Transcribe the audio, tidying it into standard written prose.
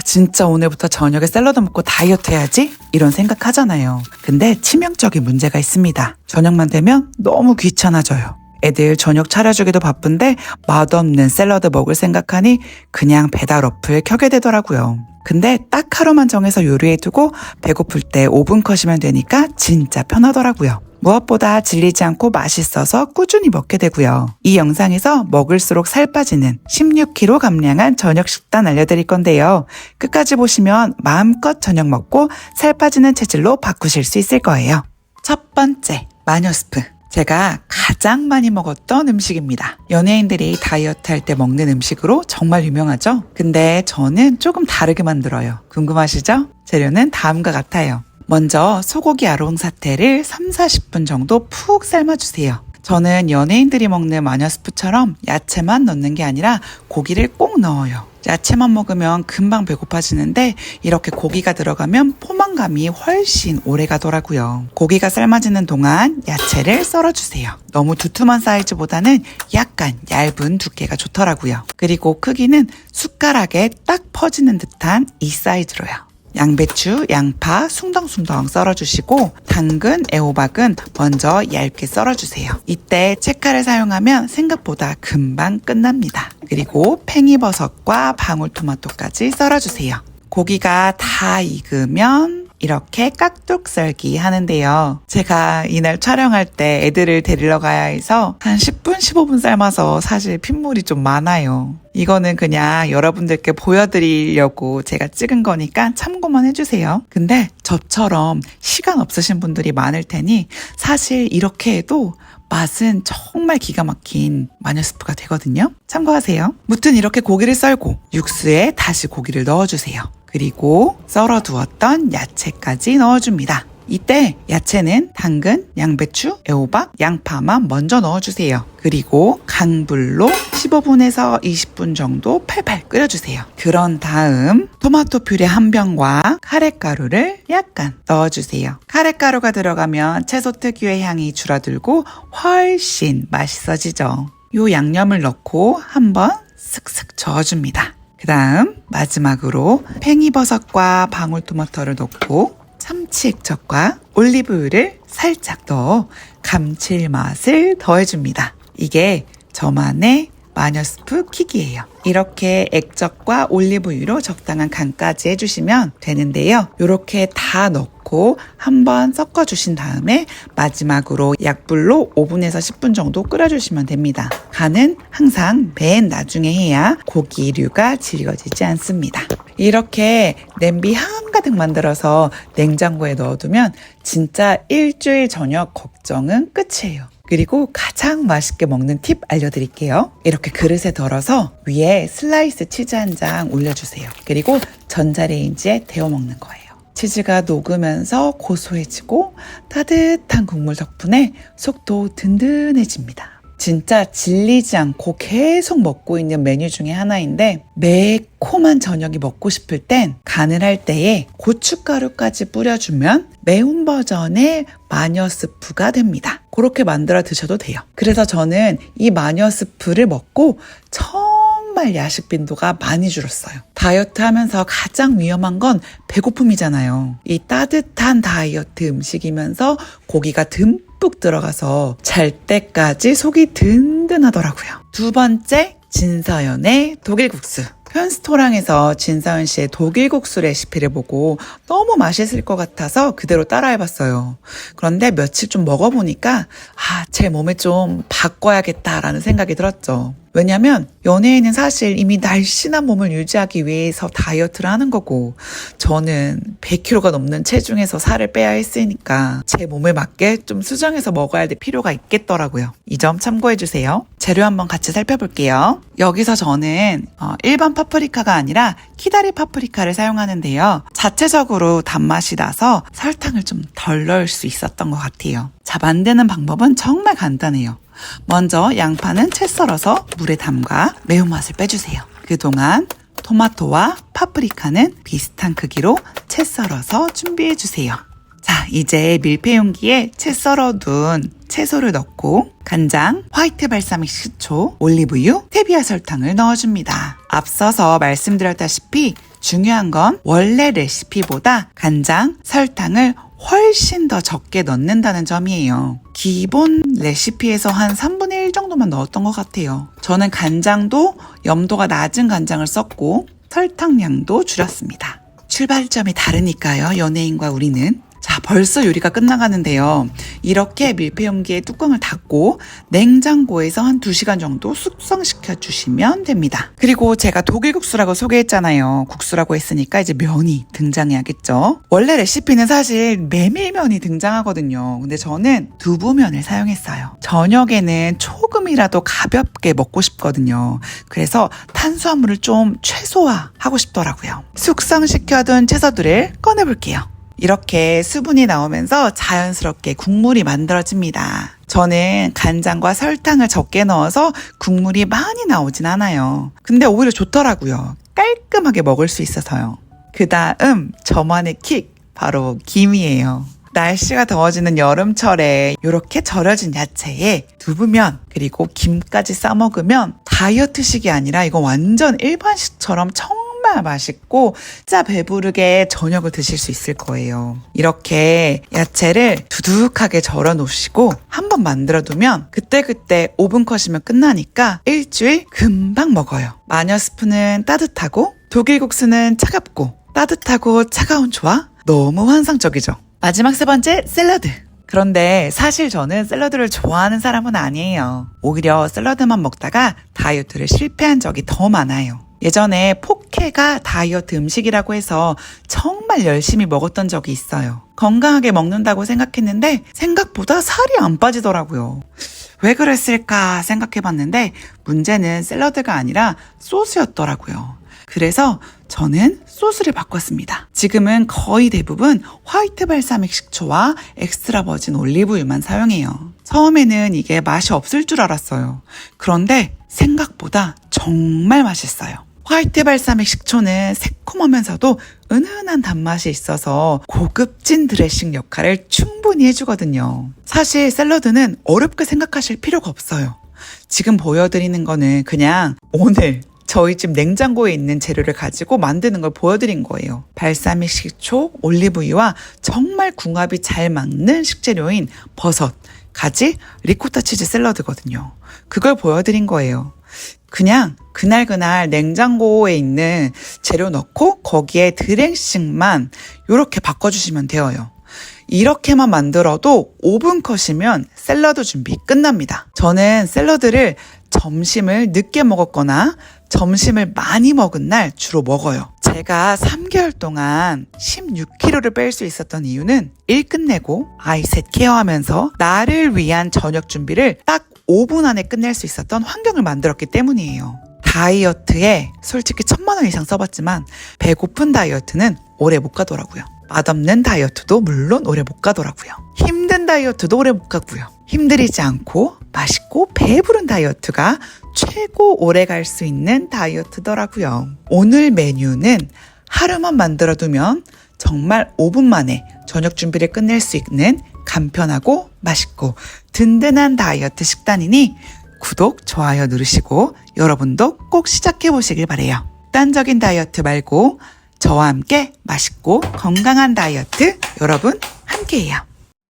진짜 오늘부터 저녁에 샐러드 먹고 다이어트 해야지? 이런 생각 하잖아요. 근데 치명적인 문제가 있습니다. 저녁만 되면 너무 귀찮아져요. 애들 저녁 차려주기도 바쁜데 맛없는 샐러드 먹을 생각하니 그냥 배달 어플 켜게 되더라고요. 근데 딱 하루만 정해서 요리해두고 배고플 때 5분 컷이면 되니까 진짜 편하더라고요. 무엇보다 질리지 않고 맛있어서 꾸준히 먹게 되고요. 이 영상에서 먹을수록 살 빠지는 16kg 감량한 저녁 식단 알려드릴 건데요. 끝까지 보시면 마음껏 저녁 먹고 살 빠지는 체질로 바꾸실 수 있을 거예요. 첫 번째, 마녀스프. 제가 가장 많이 먹었던 음식입니다. 연예인들이 다이어트 할 때 먹는 음식으로 정말 유명하죠? 근데 저는 조금 다르게 만들어요. 궁금하시죠? 재료는 다음과 같아요. 먼저 소고기 아롱사태를 3-40분 정도 푹 삶아주세요. 저는 연예인들이 먹는 마녀스프처럼 야채만 넣는 게 아니라 고기를 꼭 넣어요. 야채만 먹으면 금방 배고파지는데 이렇게 고기가 들어가면 포만감이 훨씬 오래 가더라고요. 고기가 삶아지는 동안 야채를 썰어주세요. 너무 두툼한 사이즈보다는 약간 얇은 두께가 좋더라고요. 그리고 크기는 숟가락에 딱 퍼지는 듯한 이 사이즈로요. 양배추, 양파 숭덩숭덩 썰어주시고 당근, 애호박은 먼저 얇게 썰어주세요. 이때 채칼을 사용하면 생각보다 금방 끝납니다. 그리고 팽이버섯과 방울토마토까지 썰어주세요. 고기가 다 익으면 이렇게 깍둑 썰기 하는데요. 제가 이날 촬영할 때 애들을 데리러 가야 해서 한 10분, 15분 삶아서 사실 핏물이 좀 많아요. 이거는 그냥 여러분들께 보여드리려고 제가 찍은 거니까 참고만 해주세요. 근데 저처럼 시간 없으신 분들이 많을 테니 사실 이렇게 해도 맛은 정말 기가 막힌 마녀스프가 되거든요. 참고하세요. 무튼 이렇게 고기를 썰고 육수에 다시 고기를 넣어주세요. 그리고 썰어두었던 야채까지 넣어줍니다. 이때 야채는 당근, 양배추, 애호박, 양파만 먼저 넣어주세요. 그리고 강불로 15분에서 20분 정도 팔팔 끓여주세요. 그런 다음 토마토 퓨레 한 병과 카레가루를 약간 넣어주세요. 카레가루가 들어가면 채소 특유의 향이 줄어들고 훨씬 맛있어지죠. 요 양념을 넣고 한번 슥슥 저어줍니다. 그 다음 마지막으로 팽이버섯과 방울토마토를 넣고 참치 액젓과 올리브유를 살짝 넣어 감칠맛을 더해줍니다. 이게 저만의 마녀스프 킥이에요. 이렇게 액젓과 올리브유로 적당한 간까지 해주시면 되는데요. 이렇게 다 넣고 한번 섞어주신 다음에 마지막으로 약불로 5분에서 10분 정도 끓여주시면 됩니다. 간은 항상 맨 나중에 해야 고기류가 질겨지지 않습니다. 이렇게 냄비 한가득 만들어서 냉장고에 넣어두면 진짜 일주일 저녁 걱정은 끝이에요. 그리고 가장 맛있게 먹는 팁 알려드릴게요. 이렇게 그릇에 덜어서 위에 슬라이스 치즈 한 장 올려주세요. 그리고 전자레인지에 데워 먹는 거예요. 치즈가 녹으면서 고소해지고 따뜻한 국물 덕분에 속도 든든해집니다. 진짜 질리지 않고 계속 먹고 있는 메뉴 중에 하나인데 매콤한 저녁이 먹고 싶을 땐 간을 할 때에 고춧가루까지 뿌려주면 매운 버전의 마녀스프가 됩니다. 그렇게 만들어 드셔도 돼요. 그래서 저는 이 마녀스프를 먹고 정말 야식 빈도가 많이 줄었어요. 다이어트 하면서 가장 위험한 건 배고픔이잖아요. 이 따뜻한 다이어트 음식이면서 고기가 듬뿍 들어가서 잘 때까지 속이 든든하더라고요. 두 번째, 진서연의 독일국수. 편스토랑에서 진서연 씨의 독일국수 레시피를 보고 너무 맛있을 것 같아서 그대로 따라해봤어요. 그런데 며칠 좀 먹어보니까 제 몸에 좀 바꿔야겠다라는 생각이 들었죠. 왜냐면 연예인은 사실 이미 날씬한 몸을 유지하기 위해서 다이어트를 하는 거고 저는 100kg가 넘는 체중에서 살을 빼야 했으니까 제 몸에 맞게 좀 수정해서 먹어야 될 필요가 있겠더라고요. 이 점 참고해주세요. 재료 한번 같이 살펴볼게요. 여기서 저는 일반 파프리카가 아니라 키다리 파프리카를 사용하는데요. 자체적으로 단맛이 나서 설탕을 좀 덜 넣을 수 있었던 것 같아요. 자, 만드는 방법은 정말 간단해요. 먼저 양파는 채 썰어서 물에 담가 매운맛을 빼주세요. 그동안 토마토와 파프리카는 비슷한 크기로 채 썰어서 준비해주세요. 자, 이제 밀폐 용기에 채 썰어둔 채소를 넣고 간장, 화이트 발사믹 식초, 올리브유, 스테비아 설탕을 넣어줍니다. 앞서서 말씀드렸다시피 중요한 건 원래 레시피보다 간장, 설탕을 훨씬 더 적게 넣는다는 점이에요. 기본 레시피에서 한 3분의 1 정도만 넣었던 것 같아요. 저는 간장도 염도가 낮은 간장을 썼고 설탕량도 줄였습니다. 출발점이 다르니까요, 연예인과 우리는. 자, 벌써 요리가 끝나가는데요. 이렇게 밀폐 용기에 뚜껑을 닫고 냉장고에서 한 2시간 정도 숙성시켜 주시면 됩니다. 그리고 제가 독일 국수라고 소개했잖아요. 국수라고 했으니까 이제 면이 등장해야겠죠. 원래 레시피는 사실 메밀면이 등장하거든요. 근데 저는 두부면을 사용했어요. 저녁에는 조금이라도 가볍게 먹고 싶거든요. 그래서 탄수화물을 좀 최소화하고 싶더라고요. 숙성시켜둔 채소들을 꺼내볼게요. 이렇게 수분이 나오면서 자연스럽게 국물이 만들어집니다. 저는 간장과 설탕을 적게 넣어서 국물이 많이 나오진 않아요. 근데 오히려 좋더라고요. 깔끔하게 먹을 수 있어서요. 그 다음 저만의 킥, 바로 김이에요. 날씨가 더워지는 여름철에 이렇게 절여진 야채에 두부면 그리고 김까지 싸 먹으면 다이어트식이 아니라 이거 완전 일반식처럼 정말 맛있고 진짜 배부르게 저녁을 드실 수 있을 거예요. 이렇게 야채를 두둑하게 절여 놓으시고 한번 만들어 두면 그때그때 오븐 컷이면 끝나니까 일주일 금방 먹어요. 마녀 스프는 따뜻하고 독일 국수는 차갑고 따뜻하고 차가운 조화 너무 환상적이죠. 마지막 3번째, 샐러드. 그런데 사실 저는 샐러드를 좋아하는 사람은 아니에요. 오히려 샐러드만 먹다가 다이어트를 실패한 적이 더 많아요. 예전에 포케가 다이어트 음식이라고 해서 정말 열심히 먹었던 적이 있어요. 건강하게 먹는다고 생각했는데 생각보다 살이 안 빠지더라고요. 왜 그랬을까 생각해봤는데 문제는 샐러드가 아니라 소스였더라고요. 그래서 저는 소스를 바꿨습니다. 지금은 거의 대부분 화이트 발사믹 식초와 엑스트라 버진 올리브유만 사용해요. 처음에는 이게 맛이 없을 줄 알았어요. 그런데 생각보다 정말 맛있어요. 화이트 발사믹 식초는 새콤하면서도 은은한 단맛이 있어서 고급진 드레싱 역할을 충분히 해주거든요. 사실 샐러드는 어렵게 생각하실 필요가 없어요. 지금 보여드리는 거는 그냥 오늘 저희 집 냉장고에 있는 재료를 가지고 만드는 걸 보여드린 거예요. 발사믹 식초, 올리브유와 정말 궁합이 잘 맞는 식재료인 버섯, 가지, 리코타 치즈 샐러드거든요. 그걸 보여드린 거예요. 그냥 그날 냉장고에 있는 재료 넣고 거기에 드레싱만 이렇게 바꿔주시면 되어요. 이렇게만 만들어도 5분 컷이면 샐러드 준비 끝납니다. 저는 샐러드를 점심을 늦게 먹었거나 점심을 많이 먹은 날 주로 먹어요. 제가 3개월 동안 16kg를 뺄 수 있었던 이유는 일 끝내고 아이 셋 케어하면서 나를 위한 저녁 준비를 딱 5분 안에 끝낼 수 있었던 환경을 만들었기 때문이에요. 다이어트에 솔직히 1000만 원 이상 써봤지만 배고픈 다이어트는 오래 못 가더라고요. 맛없는 다이어트도 물론 오래 못 가더라고요. 힘든 다이어트도 오래 못 가고요. 힘들이지 않고 맛있고 배부른 다이어트가 최고 오래 갈 수 있는 다이어트더라고요. 오늘 메뉴는 하루만 만들어두면 정말 5분 만에 저녁 준비를 끝낼 수 있는 간편하고 맛있고 든든한 다이어트 식단이니 구독, 좋아요 누르시고 여러분도 꼭 시작해보시길 바래요. 딴적인 다이어트 말고 저와 함께 맛있고 건강한 다이어트 여러분 함께해요.